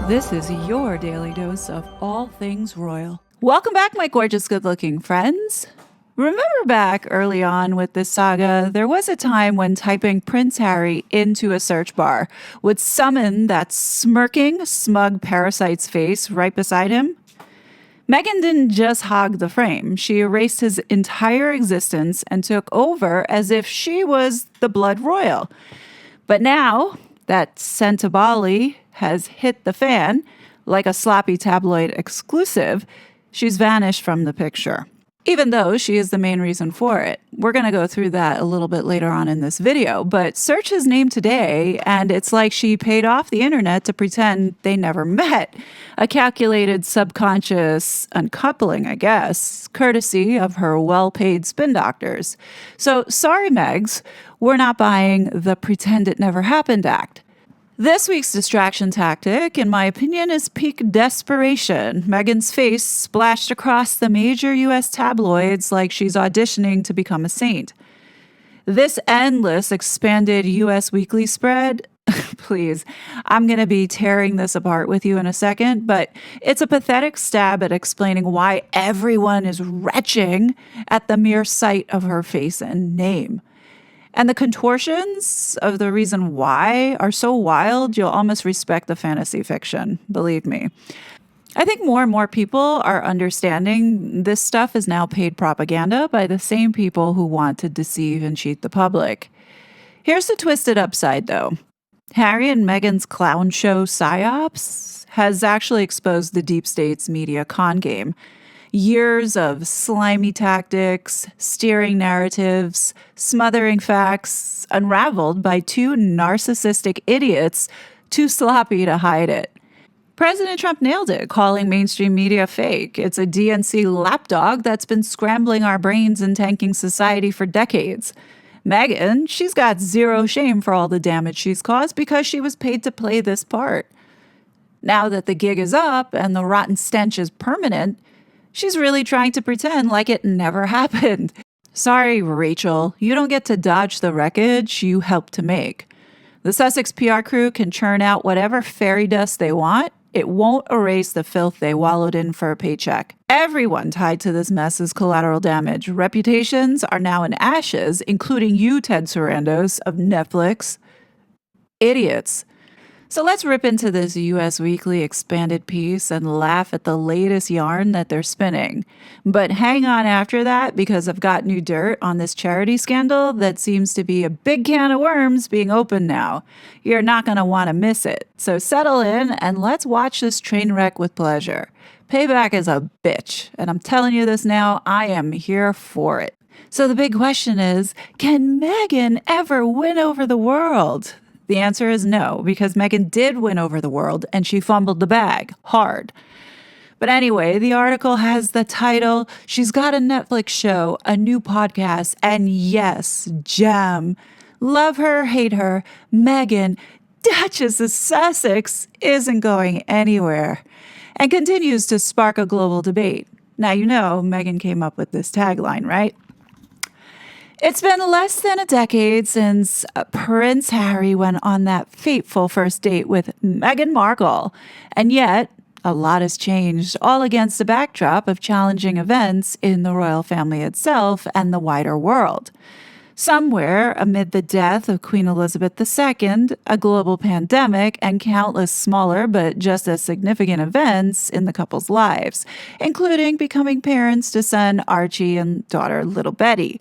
This is your daily dose of all things royal. Welcome back, my gorgeous, good-looking friends. Remember back early on with this saga, there was a time when typing Prince Harry into a search bar would summon that smirking, smug parasite's face right beside him. Meghan didn't just hog the frame. She erased his entire existence and took over as if she was the blood royal. But now that Sentebale has hit the fan, like a sloppy tabloid exclusive, she's vanished from the picture, even though she is the main reason for it. We're going to go through that a little bit later on in this video, but search his name today, and it's like she paid off the internet to pretend they never met. A calculated subconscious uncoupling, I guess, courtesy of her well-paid spin doctors. So sorry, Megs, we're not buying the pretend it never happened act. This week's distraction tactic, in my opinion, is peak desperation. Meghan's face splashed across the major U.S. tabloids like she's auditioning to become a saint. This endless, expanded US Weekly spread, please, I'm going to be tearing this apart with you in a second, but it's a pathetic stab at explaining why everyone is retching at the mere sight of her face and name. And the contortions of the reason why are so wild, you'll almost respect the fantasy fiction, believe me. I think more and more people are understanding this stuff is now paid propaganda by the same people who want to deceive and cheat the public. Here's the twisted upside, though. Harry and Meghan's clown show psyops has actually exposed the deep state's media con game. Years of slimy tactics, steering narratives, smothering facts, unraveled by two narcissistic idiots too sloppy to hide it. President Trump nailed it, calling mainstream media fake. It's a DNC lapdog that's been scrambling our brains and tanking society for decades. Meghan, she's got zero shame for all the damage she's caused because she was paid to play this part. Now that the gig is up and the rotten stench is permanent, she's really trying to pretend like it never happened. Sorry, Rachel, you don't get to dodge the wreckage you helped to make. The Sussex PR crew can churn out whatever fairy dust they want. It won't erase the filth they wallowed in for a paycheck. Everyone tied to this mess is collateral damage. Reputations are now in ashes, including you, Ted Sarandos of Netflix. Idiots. So let's rip into this US Weekly expanded piece and laugh at the latest yarn that they're spinning. But hang on after that, because I've got new dirt on this charity scandal that seems to be a big can of worms being opened now. You're not going to want to miss it. So settle in and let's watch this train wreck with pleasure. Payback is a bitch, and I'm telling you this now, I am here for it. So the big question is, can Meghan ever win over the world? The answer is no, because Meghan did win over the world and she fumbled the bag hard. But anyway, the article has the title, She's Got a Netflix Show, a New Podcast, and yes, gem. Love her, hate her, Meghan, Duchess of Sussex, isn't going anywhere, and continues to spark a global debate. Now, you know, Meghan came up with this tagline, right? It's been less than a decade since Prince Harry went on that fateful first date with Meghan Markle, and yet a lot has changed, all against a backdrop of challenging events in the royal family itself and the wider world. Somewhere amid the death of Queen Elizabeth II, a global pandemic, and countless smaller but just as significant events in the couple's lives, including becoming parents to son Archie and daughter Little Betty.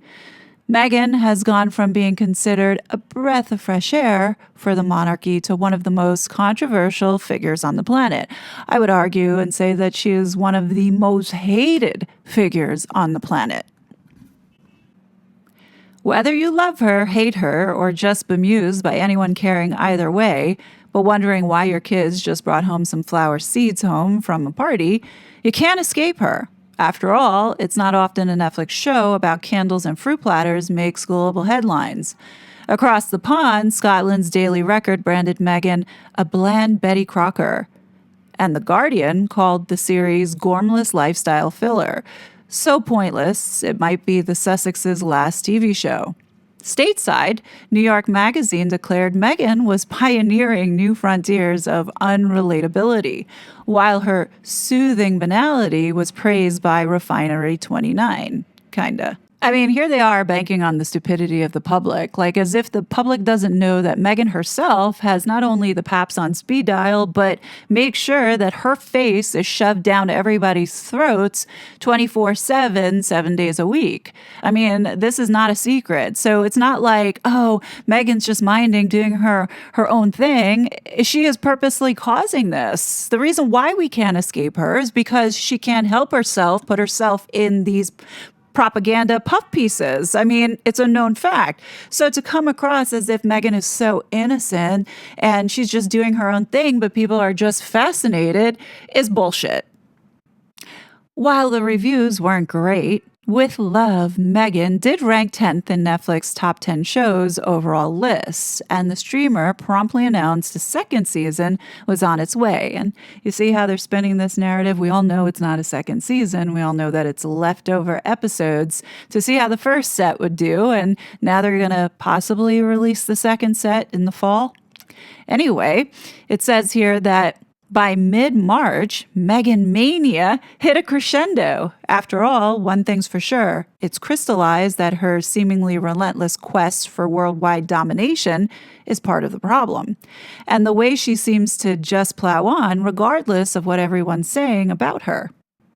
Meghan has gone from being considered a breath of fresh air for the monarchy to one of the most controversial figures on the planet. I would argue and say that she is one of the most hated figures on the planet. Whether you love her, hate her, or just bemused by anyone caring either way, but wondering why your kids just brought home some flower seeds home from a party, you can't escape her. After all, it's not often a Netflix show about candles and fruit platters makes global headlines. Across the pond, Scotland's Daily Record branded Meghan a bland Betty Crocker, and The Guardian called the series gormless lifestyle filler. So pointless, it might be the Sussex's last TV show. Stateside, New York Magazine declared Meghan was pioneering new frontiers of unrelatability, while her soothing banality was praised by Refinery 29. Kinda. I mean, here they are banking on the stupidity of the public, like as if the public doesn't know that Meghan herself has not only the paps on speed dial, but makes sure that her face is shoved down everybody's throats 24/7, 7 days a week. I mean, this is not a secret. So it's not like, oh, Meghan's just minding doing her own thing. She is purposely causing this. The reason why we can't escape her is because she can't help herself, put herself in these propaganda puff pieces. I mean, it's a known fact. So to come across as if Meghan is so innocent and she's just doing her own thing, but people are just fascinated is bullshit. While the reviews weren't great, with love, Meghan did rank 10th in Netflix top 10 shows overall list, and the streamer promptly announced a second season was on its way. And you see how they're spinning this narrative? We all know it's not a second season. We all know that it's leftover episodes to see how the first set would do, and now they're going to possibly release the second set in the fall. Anyway, it says here that by mid-March, Meghan mania hit a crescendo. After all, one thing's for sure, it's crystallized that her seemingly relentless quest for worldwide domination is part of the problem. And the way she seems to just plow on, regardless of what everyone's saying about her.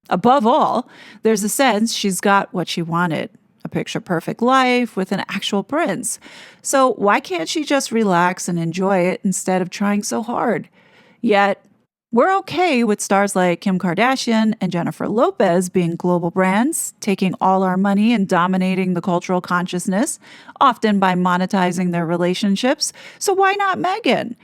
Above all, there's a sense she's got what she wanted. A picture-perfect life with an actual prince. So why can't she just relax and enjoy it instead of trying so hard? Yet, we're okay with stars like Kim Kardashian and Jennifer Lopez being global brands, taking all our money and dominating the cultural consciousness, often by monetizing their relationships. So why not Meghan?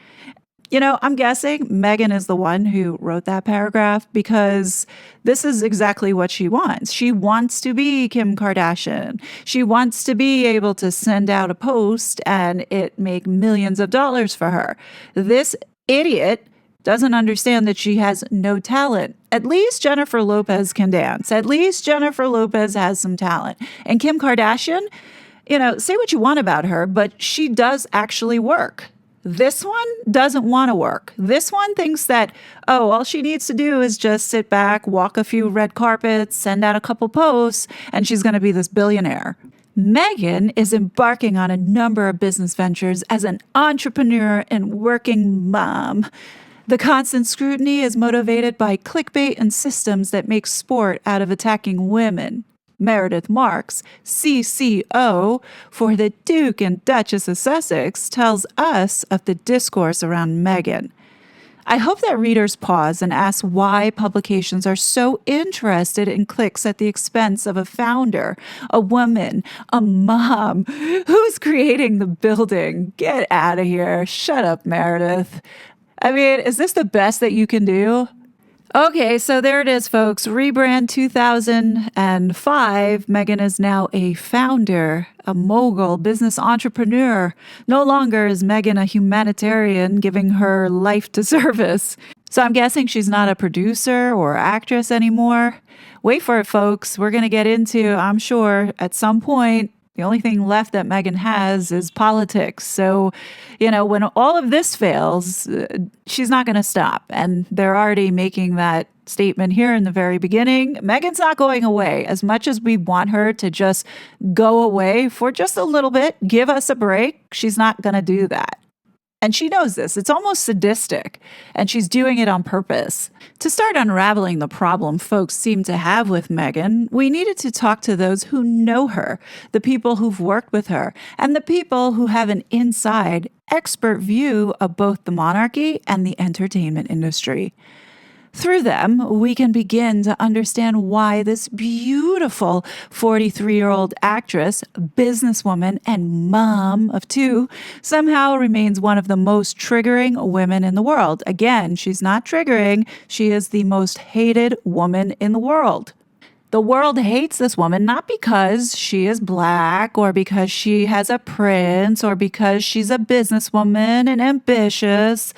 You know, I'm guessing Meghan is the one who wrote that paragraph because this is exactly what she wants. She wants to be Kim Kardashian. She wants to be able to send out a post and it make millions of dollars for her. This idiot doesn't understand that she has no talent. At least Jennifer Lopez can dance. At least Jennifer Lopez has some talent. And Kim Kardashian, you know, say what you want about her, but she does actually work. This one doesn't want to work. This one thinks that, oh, all she needs to do is just sit back, walk a few red carpets, send out a couple posts, and she's going to be this billionaire. Meghan is embarking on a number of business ventures as an entrepreneur and working mom. The constant scrutiny is motivated by clickbait and systems that make sport out of attacking women. Meredith Marks, CCO for the Duke and Duchess of Sussex, tells us of the discourse around Meghan. I hope that readers pause and ask why publications are so interested in clicks at the expense of a founder, a woman, a mom. Who's creating the building? Get out of here. Shut up, Meredith. I mean, is this the best that you can do? Okay, so there it is, folks. Rebrand 2005. Meghan is now a founder, a mogul, business entrepreneur. No longer is Meghan a humanitarian giving her life to service. So I'm guessing she's not a producer or actress anymore. Wait for it, folks. We're going to get into, I'm sure, at some point, the only thing left that Meghan has is politics. So, you know, when all of this fails, she's not going to stop. And they're already making that statement here in the very beginning. Meghan's not going away. As much as we want her to just go away for just a little bit, give us a break, she's not going to do that. And she knows this. It's almost sadistic, and she's doing it on purpose. To start unraveling the problem folks seem to have with Meghan, we needed to talk to those who know her, the people who've worked with her, and the people who have an inside, expert view of both the monarchy and the entertainment industry. Through them, we can begin to understand why this beautiful 43-year-old actress, businesswoman, and mom of two somehow remains one of the most triggering women in the world. Again, she's not triggering. She is the most hated woman in the world. The world hates this woman not because she is black or because she has a prince or because she's a businesswoman and ambitious.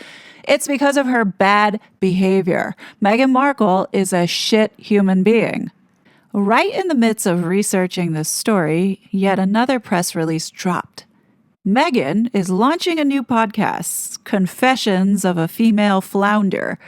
It's because of her bad behavior. Meghan Markle is a shit human being. Right in the midst of researching this story, yet another press release dropped. Meghan is launching a new podcast, Confessions of a Female Flounder.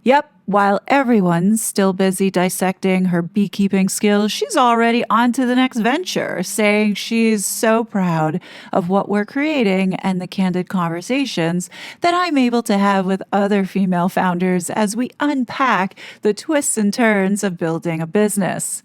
Yep, while everyone's still busy dissecting her beekeeping skills, she's already on to the next venture, saying she's so proud of what we're creating and the candid conversations that I'm able to have with other female founders as we unpack the twists and turns of building a business.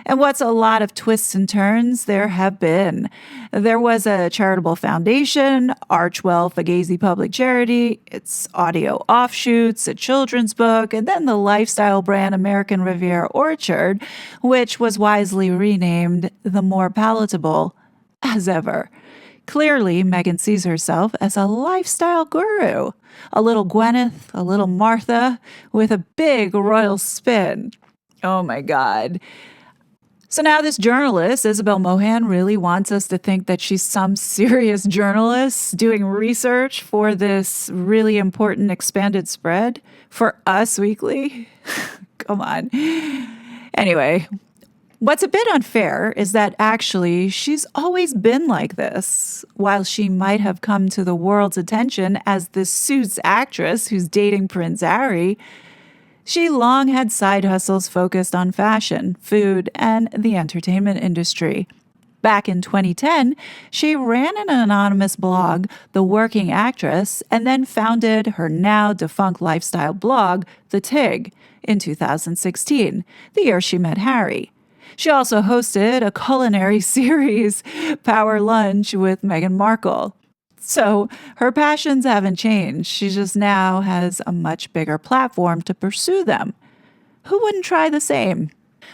And what's a lot of twists and turns there have been. There was a charitable foundation, Archwell Fugazi Public Charity, its audio offshoots, a children's book, and then the lifestyle brand American Riviera Orchard, which was wisely renamed the more palatable as ever. Clearly, Meghan sees herself as a lifestyle guru, a little Gwyneth, a little Martha, with a big royal spin. Oh my God. So now this journalist, Isabel Mohan, really wants us to think that she's some serious journalist doing research for this really important expanded spread for Us Weekly. Come on. Anyway, what's a bit unfair is that actually she's always been like this. While she might have come to the world's attention as this Suits actress who's dating Prince Harry, she long had side hustles focused on fashion, food, and the entertainment industry. Back in 2010, she ran an anonymous blog, The Working Actress, and then founded her now defunct lifestyle blog, The Tig, in 2016, the year she met Harry. She also hosted a culinary series, Power Lunch, with Meghan Markle. So her passions haven't changed. She just now has a much bigger platform to pursue them. Who wouldn't try the same?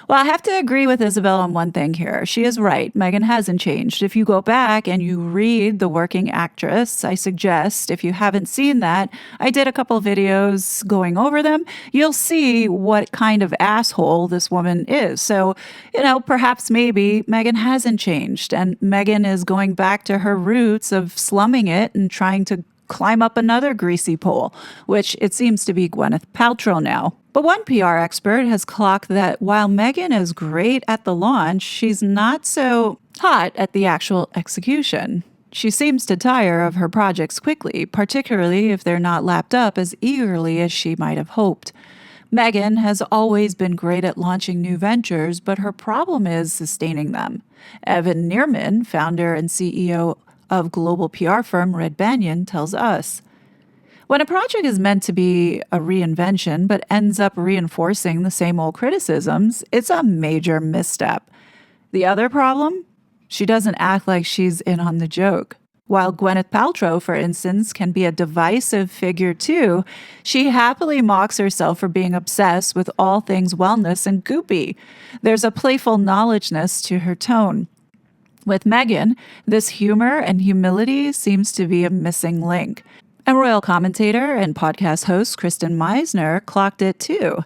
Well, I have to agree with Isabel on one thing here. She is right. Meghan hasn't changed. If you go back and you read The Working Actress, I suggest, if you haven't seen that, I did a couple videos going over them. You'll see what kind of asshole this woman is. So, perhaps maybe Meghan hasn't changed and Meghan is going back to her roots of slumming it and trying to climb up another greasy pole, which it seems to be Gwyneth Paltrow now. But one PR expert has clocked that while Meghan is great at the launch, she's not so hot at the actual execution. She seems to tire of her projects quickly, particularly if they're not lapped up as eagerly as she might have hoped. Meghan has always been great at launching new ventures, but her problem is sustaining them. Evan Neerman, founder and CEO of global PR firm Red Banyan, tells us, when a project is meant to be a reinvention but ends up reinforcing the same old criticisms, it's a major misstep. The other problem? She doesn't act like she's in on the joke. While Gwyneth Paltrow, for instance, can be a divisive figure too, she happily mocks herself for being obsessed with all things wellness and goopy. There's a playful knowledgeness to her tone. With Meghan, this humor and humility seems to be a missing link. And royal commentator and podcast host Kristen Meisner clocked it too.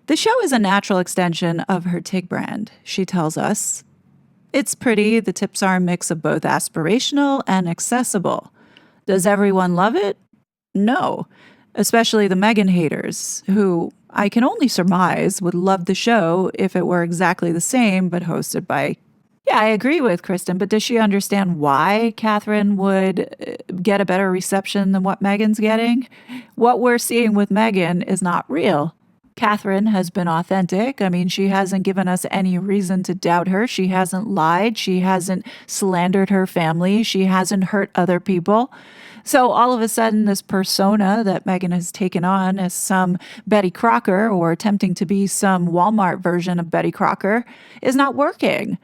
The show is a natural extension of her Tig brand, she tells us. It's pretty, the tips are a mix of both aspirational and accessible. Does everyone love it? No, especially the Meghan haters, who I can only surmise would love the show if it were exactly the same but hosted by. Yeah, I agree with Kristen, but does she understand why Catherine would get a better reception than what Meghan's getting? What we're seeing with Meghan is not real. Catherine has been authentic. I mean, she hasn't given us any reason to doubt her. She hasn't lied. She hasn't slandered her family. She hasn't hurt other people. So all of a sudden, this persona that Meghan has taken on as some Betty Crocker or attempting to be some Walmart version of Betty Crocker is not working.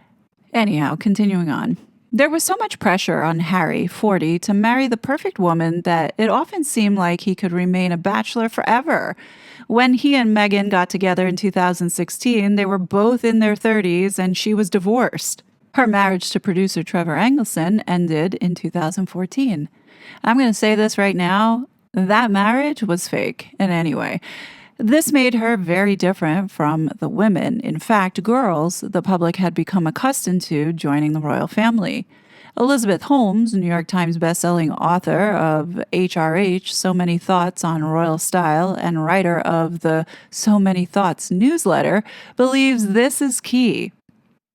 Anyhow, continuing on. There was so much pressure on Harry, 40, to marry the perfect woman that it often seemed like he could remain a bachelor forever. When he and Meghan got together in 2016, they were both in their 30s and she was divorced. Her marriage to producer Trevor Engelson ended in 2014. I'm going to say this right now, that marriage was fake. And anyway, this made her very different from the women, in fact, girls, the public had become accustomed to joining the royal family. Elizabeth Holmes, New York Times bestselling author of HRH, So Many Thoughts on Royal Style, and writer of the So Many Thoughts newsletter, believes this is key.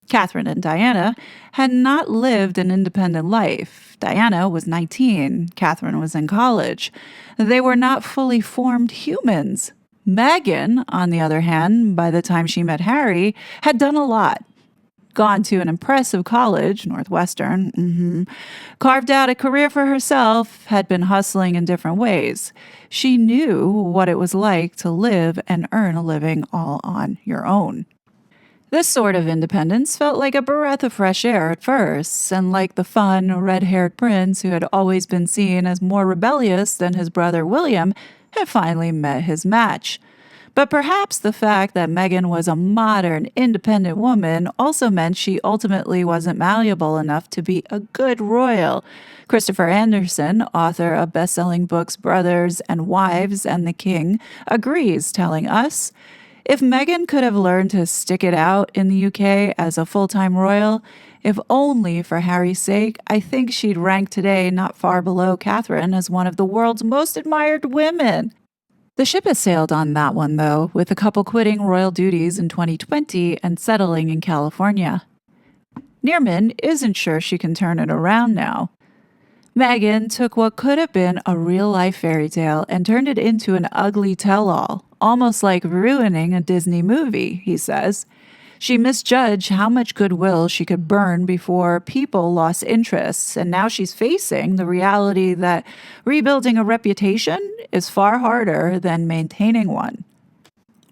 Catherine and Diana had not lived an independent life. Diana was 19. Catherine was in college. They were not fully formed humans. Meghan, on the other hand, by the time she met Harry, had done a lot. Gone to an impressive college, Northwestern, carved out a career for herself, had been hustling in different ways. She knew what it was like to live and earn a living all on your own. This sort of independence felt like a breath of fresh air at first, and like the fun, red-haired prince who had always been seen as more rebellious than his brother William had finally met his match. But perhaps the fact that Meghan was a modern, independent woman also meant she ultimately wasn't malleable enough to be a good royal. Christopher Anderson, author of best-selling books Brothers and Wives and the King, agrees, telling us, if Meghan could have learned to stick it out in the UK as a full-time royal, if only for Harry's sake, I think she'd rank today not far below Catherine as one of the world's most admired women. The ship has sailed on that one, though, with the couple quitting royal duties in 2020 and settling in California. Nearman isn't sure she can turn it around now. Meghan took what could have been a real-life fairy tale and turned it into an ugly tell-all, almost like ruining a Disney movie, he says. She misjudged how much goodwill she could burn before people lost interest, and now she's facing the reality that rebuilding a reputation is far harder than maintaining one.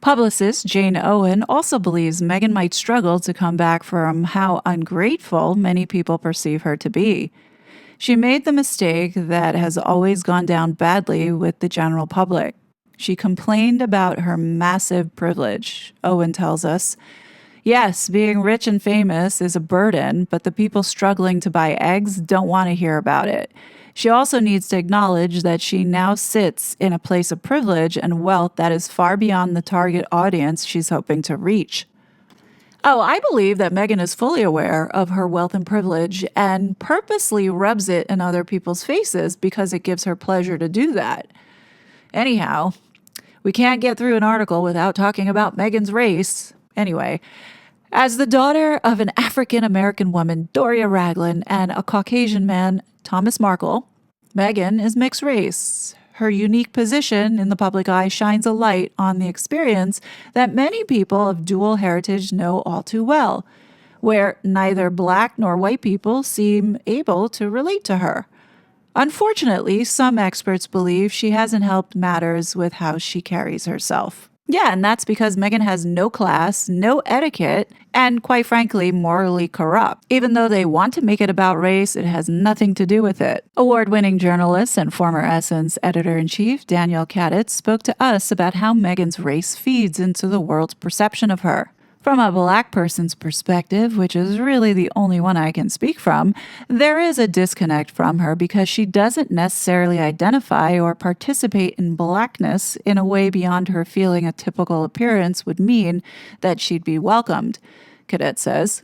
Publicist Jane Owen also believes Meghan might struggle to come back from how ungrateful many people perceive her to be. She made the mistake that has always gone down badly with the general public. She complained about her massive privilege, Owen tells us. Yes, being rich and famous is a burden, but the people struggling to buy eggs don't want to hear about it. She also needs to acknowledge that she now sits in a place of privilege and wealth that is far beyond the target audience she's hoping to reach. Oh, I believe that Meghan is fully aware of her wealth and privilege and purposely rubs it in other people's faces because it gives her pleasure to do that. Anyhow, we can't get through an article without talking about Meghan's race. Anyway, as the daughter of an African-American woman, Doria Ragland, and a Caucasian man, Thomas Markle, Meghan is mixed race. Her unique position in the public eye shines a light on the experience that many people of dual heritage know all too well, where neither black nor white people seem able to relate to her. Unfortunately, some experts believe she hasn't helped matters with how she carries herself. Yeah, and that's because Meghan has no class, no etiquette, and quite frankly, morally corrupt. Even though they want to make it about race, it has nothing to do with it. Award-winning journalist and former Essence editor-in-chief Danielle Katitz spoke to us about how Meghan's race feeds into the world's perception of her. From a black person's perspective, which is really the only one I can speak from, there is a disconnect from her because she doesn't necessarily identify or participate in blackness in a way beyond her feeling a typical appearance would mean that she'd be welcomed, Cadet says.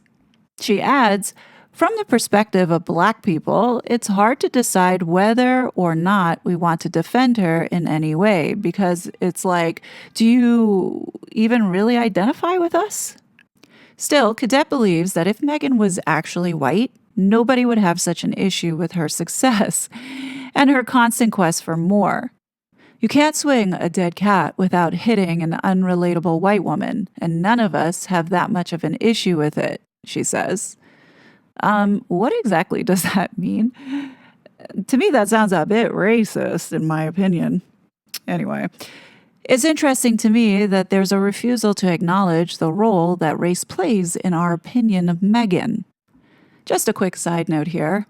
She adds, from the perspective of black people, it's hard to decide whether or not we want to defend her in any way because it's like, do you even really identify with us? Still, Cadet believes that if Meghan was actually white, nobody would have such an issue with her success and her constant quest for more. You can't swing a dead cat without hitting an unrelatable white woman, and none of us have that much of an issue with it, she says. What exactly does that mean? To me, that sounds a bit racist, in my opinion. Anyway, it's interesting to me that there's a refusal to acknowledge the role that race plays in our opinion of Meghan. Just a quick side note here.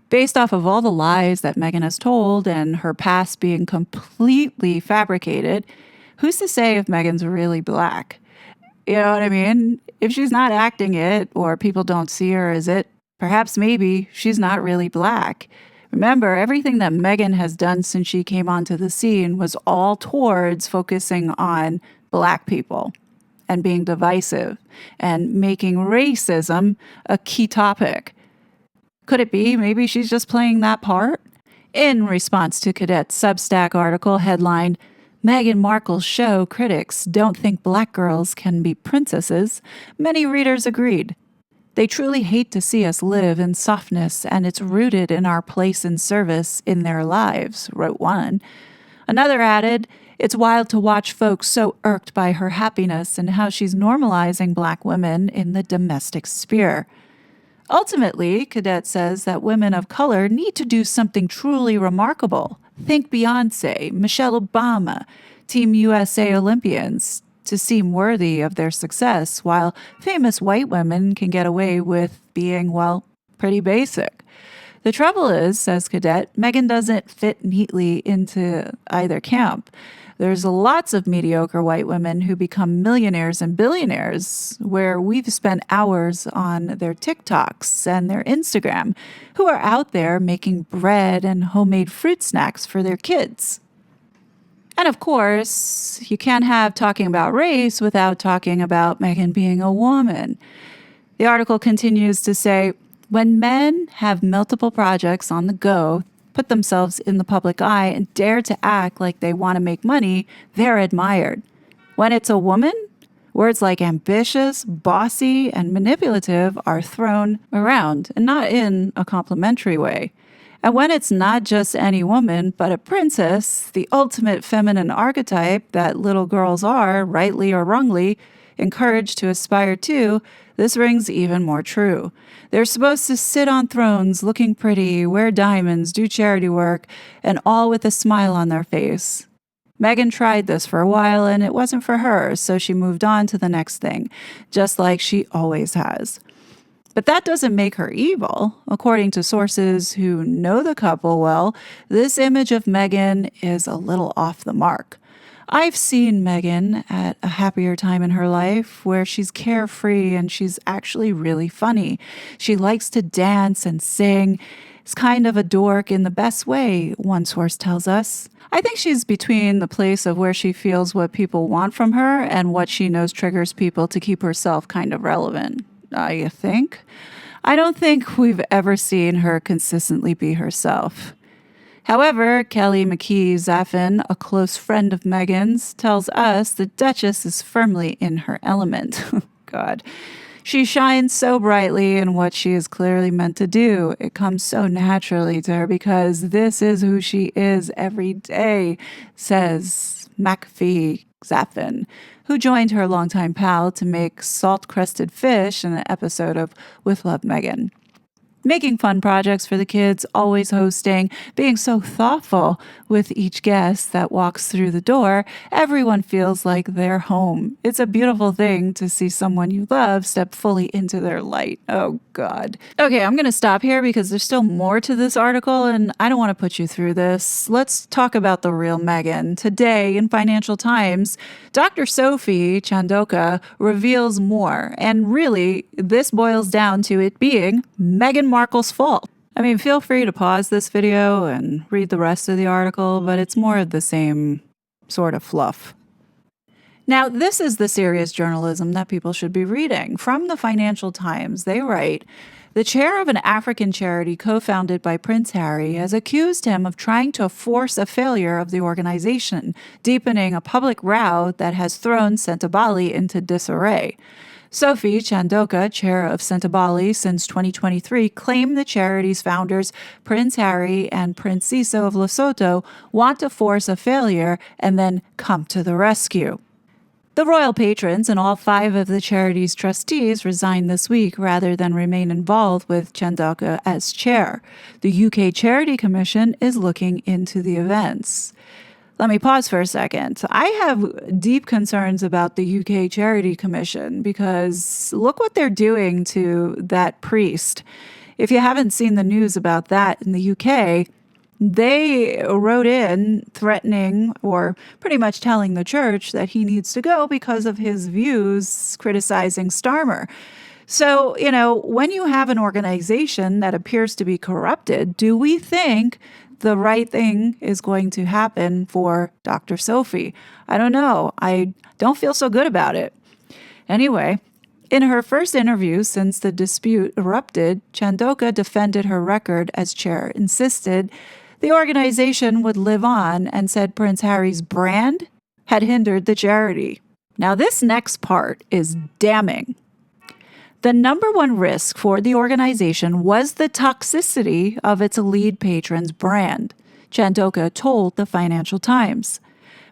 Based off of all the lies that Meghan has told and her past being completely fabricated, who's to say if Meghan's really black? You know what I mean? If she's not acting it or people don't see her as it, perhaps maybe she's not really black. Remember, everything that Meghan has done since she came onto the scene was all towards focusing on black people and being divisive and making racism a key topic. Could it be maybe she's just playing that part? In response to Cadet's Substack article headlined, Meghan Markle's show critics don't think black girls can be princesses, many readers agreed. They truly hate to see us live in softness, and it's rooted in our place and service in their lives, wrote one. Another added, it's wild to watch folks so irked by her happiness and how she's normalizing black women in the domestic sphere. Ultimately, Cadet says that women of color need to do something truly remarkable. Think Beyoncé, Michelle Obama, Team USA Olympians, to seem worthy of their success, while famous white women can get away with being, well, pretty basic. The trouble is, says Cadet, Meghan doesn't fit neatly into either camp. There's lots of mediocre white women who become millionaires and billionaires, where we've spent hours on their TikToks and their Instagram, who are out there making bread and homemade fruit snacks for their kids. And of course, you can't have talking about race without talking about Meghan being a woman. The article continues to say, when men have multiple projects on the go, put themselves in the public eye, and dare to act like they want to make money, they're admired. When it's a woman, words like ambitious, bossy, and manipulative are thrown around, and not in a complimentary way. And when it's not just any woman, but a princess, the ultimate feminine archetype that little girls are, rightly or wrongly, encouraged to aspire to, this rings even more true. They're supposed to sit on thrones looking pretty, wear diamonds, do charity work, and all with a smile on their face. Meghan tried this for a while and it wasn't for her, so she moved on to the next thing, just like she always has. But that doesn't make her evil. According to sources who know the couple well, this image of Meghan is a little off the mark. I've seen Meghan at a happier time in her life where she's carefree and she's actually really funny. She likes to dance and sing. Is kind of a dork in the best way, one source tells us. I think she's between the place of where she feels what people want from her and what she knows triggers people to keep herself kind of relevant. I think. I don't think we've ever seen her consistently be herself. However, Kelly McKee Zaffin, a close friend of Meghan's, tells us the Duchess is firmly in her element. God. She shines so brightly in what she is clearly meant to do. It comes so naturally to her because this is who she is every day, says McPhee Zaffin, who joined her longtime pal to make salt-crusted fish in an episode of With Love, Meghan. Making fun projects for the kids, always hosting, being so thoughtful with each guest that walks through the door, everyone feels like they're home. It's a beautiful thing to see someone you love step fully into their light. Oh, God. Okay, I'm going to stop here because there's still more to this article, and I don't want to put you through this. Let's talk about the real Meghan. Today, in Financial Times, Dr. Sophie Chandoka reveals more, and really, this boils down to it being Meghan Markle's fault. I mean, feel free to pause this video and read the rest of the article, but it's more of the same sort of fluff. Now, this is the serious journalism that people should be reading. From the Financial Times, they write, the chair of an African charity co-founded by Prince Harry has accused him of trying to force a failure of the organization, deepening a public row that has thrown Sentebale into disarray. Sophie Chandoka, chair of Sentebale since 2023, claimed the charity's founders, Prince Harry and Prince Siso of Lesotho, want to force a failure and then come to the rescue. The royal patrons and all 5 of the charity's trustees resigned this week rather than remain involved with Chandoka as chair. The UK Charity Commission is looking into the events. Let me pause for a second. I have deep concerns about the UK Charity Commission because look what they're doing to that priest. If you haven't seen the news about that in the UK, they wrote in threatening or pretty much telling the church that he needs to go because of his views criticizing Starmer. So, when you have an organization that appears to be corrupted, do we think the right thing is going to happen for Dr. Sophie? I don't know. I don't feel so good about it. Anyway, In her first interview since the dispute erupted, Chandauka defended her record as chair, insisted the organization would live on, and said Prince Harry's brand had hindered the charity. Now, this next part is damning. The number one risk for the organization was the toxicity of its lead patron's brand, Chandauka told the Financial Times.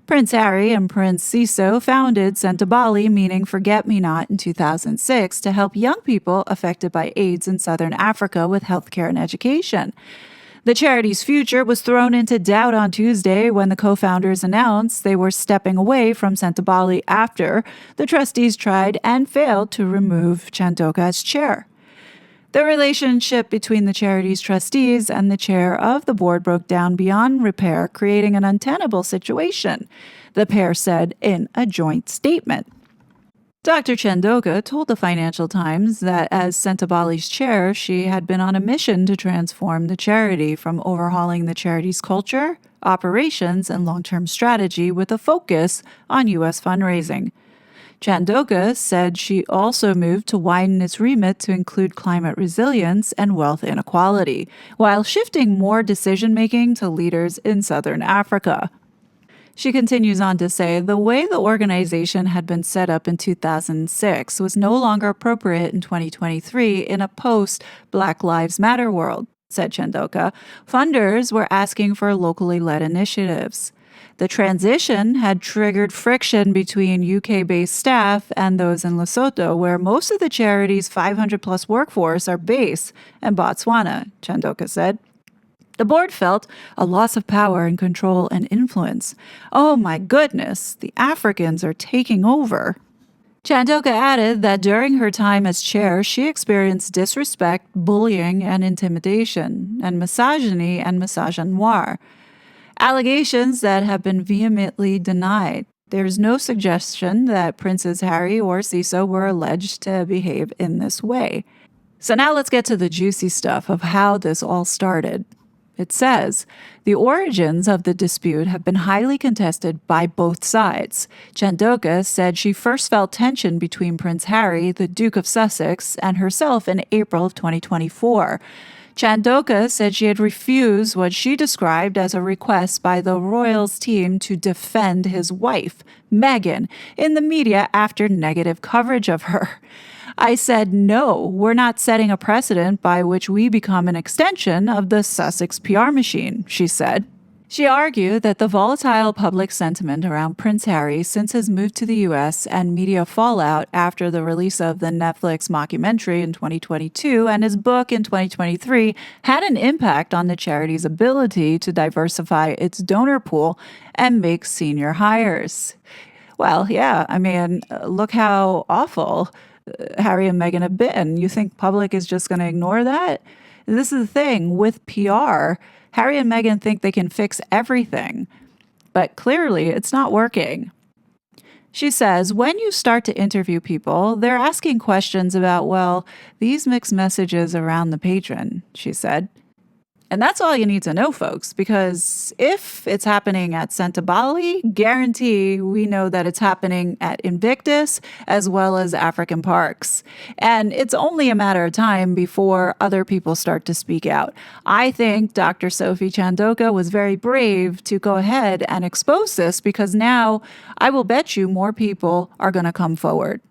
Prince Harry and Prince Siso founded Sentebale, meaning forget-me-not, in 2006 to help young people affected by AIDS in southern Africa with healthcare and education. The charity's future was thrown into doubt on Tuesday when the co-founders announced they were stepping away from Sentebale after the trustees tried and failed to remove Chandauka as chair. The relationship between the charity's trustees and the chair of the board broke down beyond repair, creating an untenable situation, the pair said in a joint statement. Dr. Chandauka told the Financial Times that as Sentebale's chair, she had been on a mission to transform the charity from overhauling the charity's culture, operations, and long-term strategy with a focus on U.S. fundraising. Chandauka said she also moved to widen its remit to include climate resilience and wealth inequality, while shifting more decision-making to leaders in southern Africa. She continues on to say the way the organization had been set up in 2006 was no longer appropriate in 2023 in a post-Black Lives Matter world, said Chandauka. Funders were asking for locally led initiatives. The transition had triggered friction between UK-based staff and those in Lesotho, where most of the charity's 500-plus workforce are based, and Botswana, Chandauka said. The board felt a loss of power and control and influence. Oh my goodness, the Africans are taking over. Chandauka added that during her time as chair, she experienced disrespect, bullying, and intimidation, and misogyny and misogynoir. Allegations that have been vehemently denied. There's no suggestion that Princes Harry or Siso were alleged to behave in this way. So now let's get to the juicy stuff of how this all started. It says, the origins of the dispute have been highly contested by both sides. Chandauka said she first felt tension between Prince Harry, the Duke of Sussex, and herself in April of 2024. Chandauka said she had refused what she described as a request by the royals team to defend his wife, Meghan, in the media after negative coverage of her. I said, no, we're not setting a precedent by which we become an extension of the Sussex PR machine, she said. She argued that the volatile public sentiment around Prince Harry since his move to the U.S. and media fallout after the release of the Netflix mockumentary in 2022 and his book in 2023 had an impact on the charity's ability to diversify its donor pool and make senior hires. Well, yeah, I mean, look how awful Harry and Meghan have been. You think public is just going to ignore that? This is the thing with PR. Harry and Meghan think they can fix everything, but clearly it's not working. She says, when you start to interview people, they're asking questions about, well, these mixed messages around the patron, she said. And that's all you need to know, folks, because if it's happening at Sentebale, guarantee we know that it's happening at Invictus as well as African parks. And it's only a matter of time before other people start to speak out. I think Dr. Sophie Chandauka was very brave to go ahead and expose this because now I will bet you more people are going to come forward,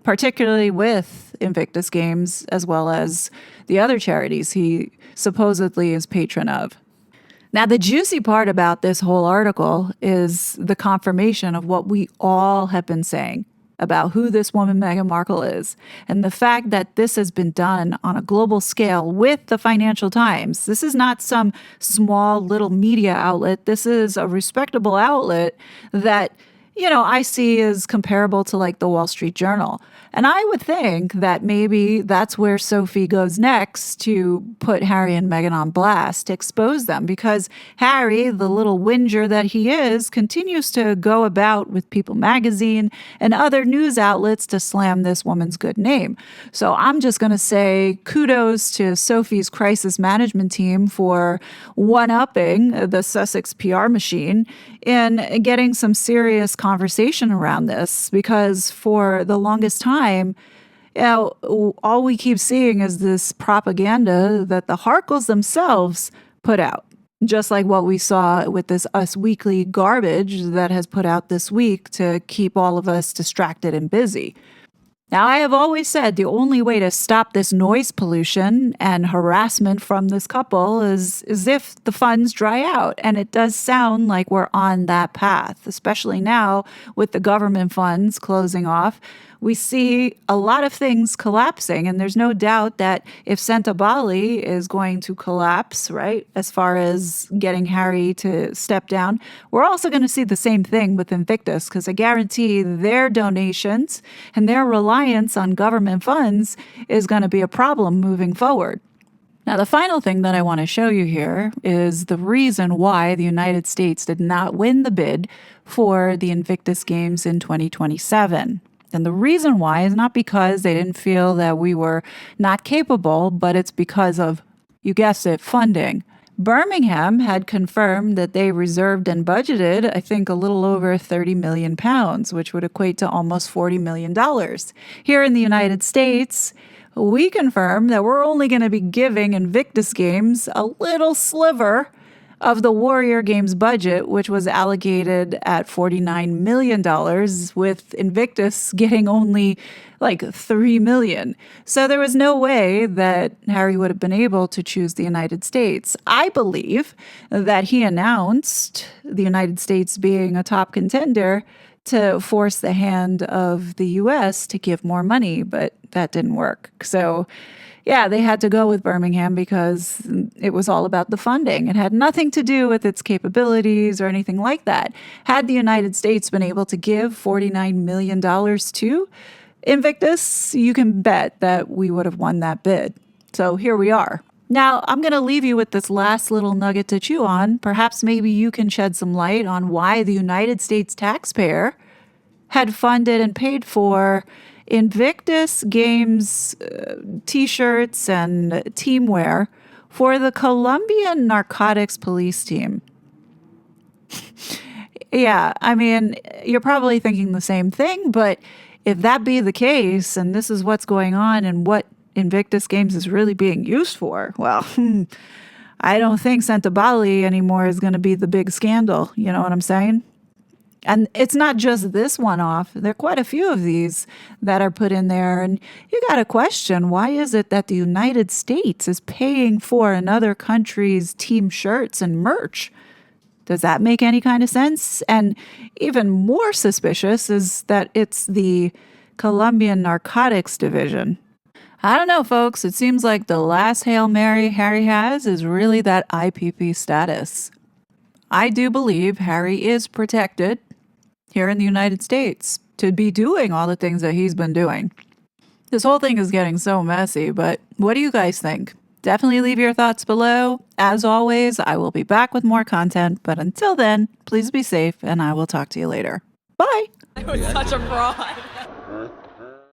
particularly with Invictus Games as well as the other charities he supposedly is patron of. Now, the juicy part about this whole article is the confirmation of what we all have been saying about who this woman Meghan Markle is, and the fact that this has been done on a global scale with the Financial Times. This is not some small little media outlet. This is a respectable outlet that, you know, I see as comparable to like the Wall Street Journal. And I would think that maybe that's where Sophie goes next to put Harry and Meghan on blast, to expose them, because Harry, the little whinger that he is, continues to go about with People magazine and other news outlets to slam this woman's good name. So I'm just going to say kudos to Sophie's crisis management team for one-upping the Sussex PR machine in getting some serious conversation around this, because for the longest time, All we keep seeing is this propaganda that the Harkles themselves put out. Just like what we saw with this Us Weekly garbage that has put out this week to keep all of us distracted and busy. Now, I have always said the only way to stop this noise pollution and harassment from this couple is if the funds dry out. And it does sound like we're on that path, especially now with the government funds closing off. We see a lot of things collapsing, and there's no doubt that if Sentebale is going to collapse, right, as far as getting Harry to step down, we're also going to see the same thing with Invictus, because I guarantee their donations and their reliance on government funds is going to be a problem moving forward. Now, the final thing that I want to show you here is the reason why the United States did not win the bid for the Invictus Games in 2027. And the reason why is not because they didn't feel that we were not capable, but it's because of, you guessed it, funding. Birmingham had confirmed that they reserved and budgeted, I think, a little over 30 million pounds, which would equate to almost $40 million. Here in the United States, we confirmed that we're only going to be giving Invictus Games a little sliver of the Warrior Games budget, which was allocated at $49 million, with Invictus getting only like $3 million. So there was no way that Harry would have been able to choose the United States. I believe that he announced the United States being a top contender to force the hand of the U.S. to give more money, but that didn't work. So yeah, they had to go with Birmingham because it was all about the funding. It had nothing to do with its capabilities or anything like that. Had the United States been able to give $49 million to Invictus, you can bet that we would have won that bid. So here we are. Now, I'm going to leave you with this last little nugget to chew on. Perhaps maybe you can shed some light on why the United States taxpayer had funded and paid for Invictus Games T-shirts and teamwear for the Colombian Narcotics Police Team. Yeah, I mean, you're probably thinking the same thing, but if that be the case, and this is what's going on and what Invictus Games is really being used for, well, I don't think Sentebale anymore is going to be the big scandal. You know what I'm saying? And it's not just this one off. There are quite a few of these that are put in there. And you got to question, why is it that the United States is paying for another country's team shirts and merch? Does that make any kind of sense? And even more suspicious is that it's the Colombian Narcotics Division. I don't know, folks. It seems like the last Hail Mary Harry has is really that IPP status. I do believe Harry is protected here in the United States to be doing all the things that he's been doing. This whole thing is getting so messy, but what do you guys think? Definitely leave your thoughts below. As always, I will be back with more content, but until then, please be safe and I will talk to you later. Bye! I was such a fraud.